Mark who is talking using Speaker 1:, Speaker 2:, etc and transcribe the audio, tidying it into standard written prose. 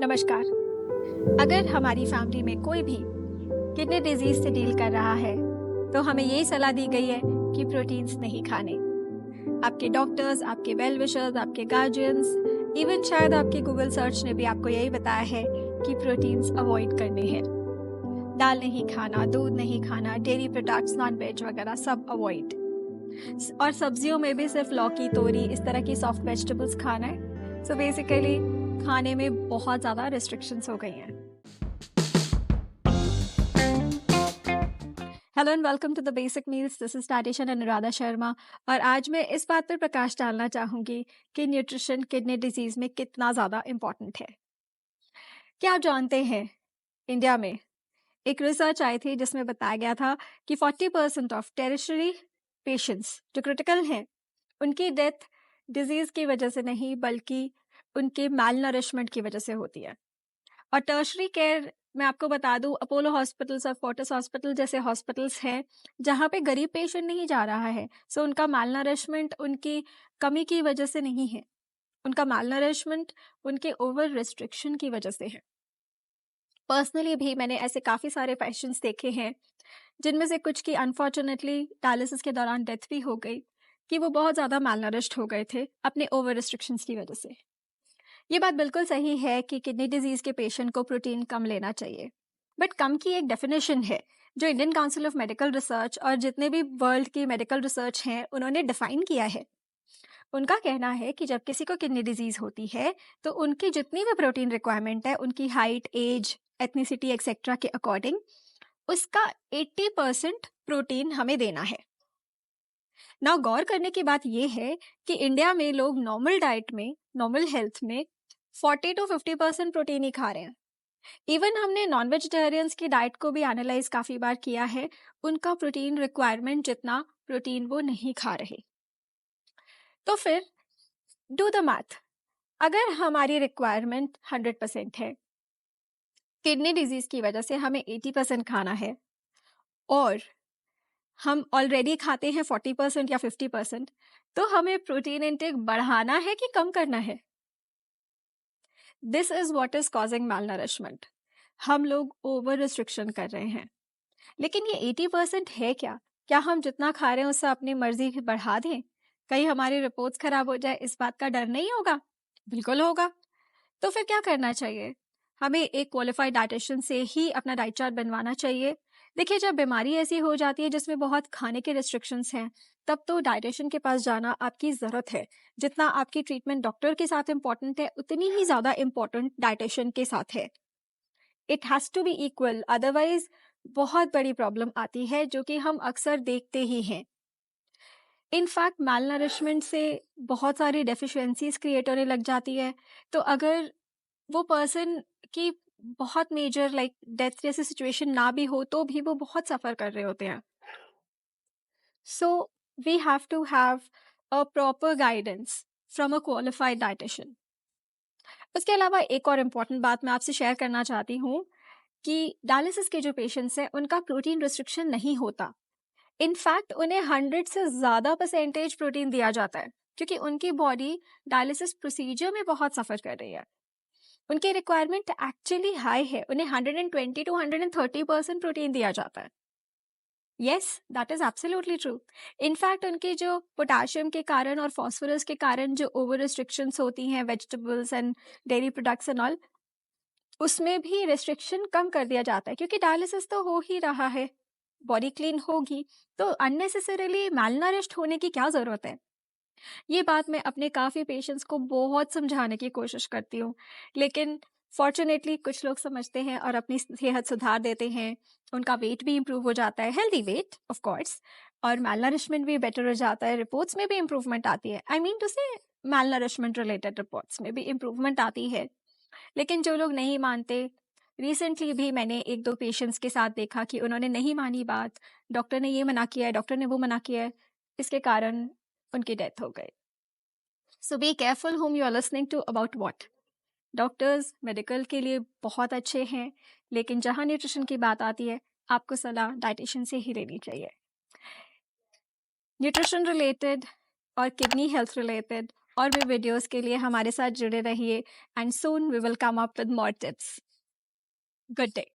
Speaker 1: नमस्कार। अगर हमारी फैमिली में कोई भी किडनी डिजीज से डील कर रहा है तो हमें यही सलाह दी गई है कि प्रोटीन्स नहीं खाने। आपके डॉक्टर्स, आपके वेल विशर्स, आपके गार्जियंस, इवन शायद आपके गूगल सर्च ने भी आपको यही बताया है कि प्रोटीन्स अवॉइड करने हैं। दाल नहीं खाना, दूध नहीं खाना, डेयरी प्रोडक्ट्स, नॉन वेज वगैरह सब अवॉइड। और सब्जियों में भी सिर्फ लौकी, तोरी, इस तरह की सॉफ्ट वेजिटेबल्स खाना है। सो बेसिकली खाने में बहुत ज़्यादा रिस्ट्रिक्शंस हो गई हैं। Hello and welcome to the basic meals. This is dietitian Anuradha Sharma और आज मैं इस बात पर प्रकाश डालना चाहूँगी कि न्यूट्रिशन किडनी डिजीज़ में कितना ज़्यादा इम्पॉर्टेंट है। क्या आप जानते हैं, इंडिया में एक रिसर्च आई थी जिसमें बताया गया था कि 40% ऑफ टेरिशरी पेशेंट्स जो क्रिटिकल हैं उनकी डेथ डिजीज़ की वजह से नहीं बल्कि उनके माल नरिशमेंट की वजह से होती है। और टर्शरी केयर मैं आपको बता दूं, अपोलो हॉस्पिटल्स और फोर्टिस हॉस्पिटल जैसे हॉस्पिटल्स हैं जहां पे गरीब पेशेंट नहीं जा रहा है। सो उनका माल नरिशमेंट उनकी कमी की वजह से नहीं है, उनका माल नरिशमेंट उनके ओवर रिस्ट्रिक्शन की वजह से है। पर्सनली भी मैंने ऐसे काफ़ी सारे पेशेंट्स देखे हैं जिनमें से कुछ की अनफॉर्चुनेटली डायलिसिस के दौरान डेथ भी हो गई कि वो बहुत ज़्यादा माल नरिश्ड हो गए थे अपने ओवर रिस्ट्रिक्शंस की वजह से। ये बात बिल्कुल सही है कि किडनी डिजीज के पेशेंट को प्रोटीन कम लेना चाहिए, बट कम की एक डेफिनेशन है जो Indian council of medical research और जितने भी वर्ल्ड की मेडिकल रिसर्च हैं उन्होंने डिफाइन किया है। उनका कहना है कि जब किसी को किडनी डिजीज होती है तो उनकी जितनी भी प्रोटीन रिक्वायरमेंट है, उनकी हाइट, एज, एथनिसिटी एक्सेट्रा के अकॉर्डिंग उसका 80% प्रोटीन हमें देना है ना। गौर करने की बात यह है कि इंडिया में लोग नॉर्मल डाइट में, नॉर्मल हेल्थ में 40 to 50% प्रोटीन ही खा रहे हैं। इवन हमने नॉन वेजिटेरियंस की डाइट को भी एनालाइज काफ़ी बार किया है, उनका प्रोटीन रिक्वायरमेंट जितना प्रोटीन वो नहीं खा रहे। तो फिर डू द मैथ, अगर हमारी रिक्वायरमेंट 100% है, किडनी डिजीज की वजह से हमें 80% खाना है और हम ऑलरेडी खाते हैं 40% या 50%, तो हमें प्रोटीन इंटेक बढ़ाना है कि कम करना है? This is what is causing mall nourishment. हम लोग ओवर रिस्ट्रिक्शन कर रहे हैं। लेकिन ये 80% है क्या? क्या हम जितना खा रहे हैं उससे अपनी मर्जी बढ़ा दें? कहीं हमारी रिपोर्ट्स खराब हो जाए, इस बात का डर नहीं होगा? बिल्कुल होगा। तो फिर क्या करना चाहिए? हमें एक क्वालिफाइड डाइटिशियन से ही अपना डाइट चार्ट बनवाना चाहिए। देखिए, जब बीमारी ऐसी हो जाती है जिसमें बहुत खाने के रिस्ट्रिक्शंस हैं, तब तो डाइटिशियन के पास जाना आपकी ज़रूरत है। जितना आपकी ट्रीटमेंट डॉक्टर के साथ इम्पॉर्टेंट है, उतनी ही ज़्यादा इम्पॉर्टेंट डाइटिशियन के साथ है। It has to be equal, otherwise बहुत बड़ी प्रॉब्लम आती है जो कि हम अक्सर देखते ही हैं। इनफैक्ट माल नरिशमेंट से बहुत सारी डेफिशिएंसीज क्रिएट होने लग जाती है। तो अगर वो पर्सन की बहुत मेजर लाइक डेथ जैसी सिचुएशन ना भी हो तो भी वो बहुत सफ़र कर रहे होते हैं। So we have to have a proper guidance from a qualified dietitian. उसके अलावा एक और इम्पॉर्टेंट बात मैं आपसे शेयर करना चाहती हूँ कि डायलिसिस के जो पेशेंट्स हैं उनका प्रोटीन रिस्ट्रिक्शन नहीं होता। इनफैक्ट उन्हें 100 से ज़्यादा परसेंटेज प्रोटीन दिया जाता है क्योंकि उनकी बॉडी डायलिसिस प्रोसीजर में बहुत सफ़र कर रही है। उनकी रिक्वायरमेंट एक्चुअली हाई है, उन्हें 120 to 130% प्रोटीन दिया जाता है। Yes, that is absolutely true. In fact उनके जो पोटाशियम के कारण और फॉस्फोरस के कारण जो ओवर रिस्ट्रिक्शंस होती हैं vegetables and dairy products and all, उसमें भी रिस्ट्रिक्शन कम कर दिया जाता है क्योंकि डायलिसिस तो हो ही रहा है, बॉडी क्लीन होगी, तो अननेसेसरीली मैलनरिश्ड होने की क्या ज़रूरत है? ये बात मैं अपने काफ़ी पेशेंट्स को बहुत समझाने की कोशिश करती हूँ, लेकिन फॉर्चुनेटली कुछ लोग समझते हैं और अपनी सेहत सुधार देते हैं। उनका वेट भी इम्प्रूव हो जाता है, हेल्दी वेट ऑफ कोर्स, और माल नरिशमेंट भी बेटर हो जाता है, रिपोर्ट्स में भी इम्प्रूवमेंट आती है। आई मीन टू से माल नरिशमेंट रिलेटेड रिपोर्ट्स में भी इम्प्रूवमेंट आती है। लेकिन जो लोग नहीं मानते, रिसेंटली भी मैंने 1-2 पेशेंट्स के साथ देखा कि उन्होंने नहीं मानी बात, डॉक्टर ने ये मना किया है, डॉक्टर ने वो मना किया है, इसके कारण उनकी डेथ हो गई। So be careful whom you are listening to about what. Doctors medical के लिए बहुत अच्छे हैं, लेकिन जहाँ न्यूट्रिशन की बात आती है आपको सलाह डाइटिशियन से ही लेनी चाहिए। न्यूट्रिशन रिलेटेड और किडनी हेल्थ रिलेटेड और भी वीडियोस के लिए हमारे साथ जुड़े रहिए and soon we will come up with more tips. Good day.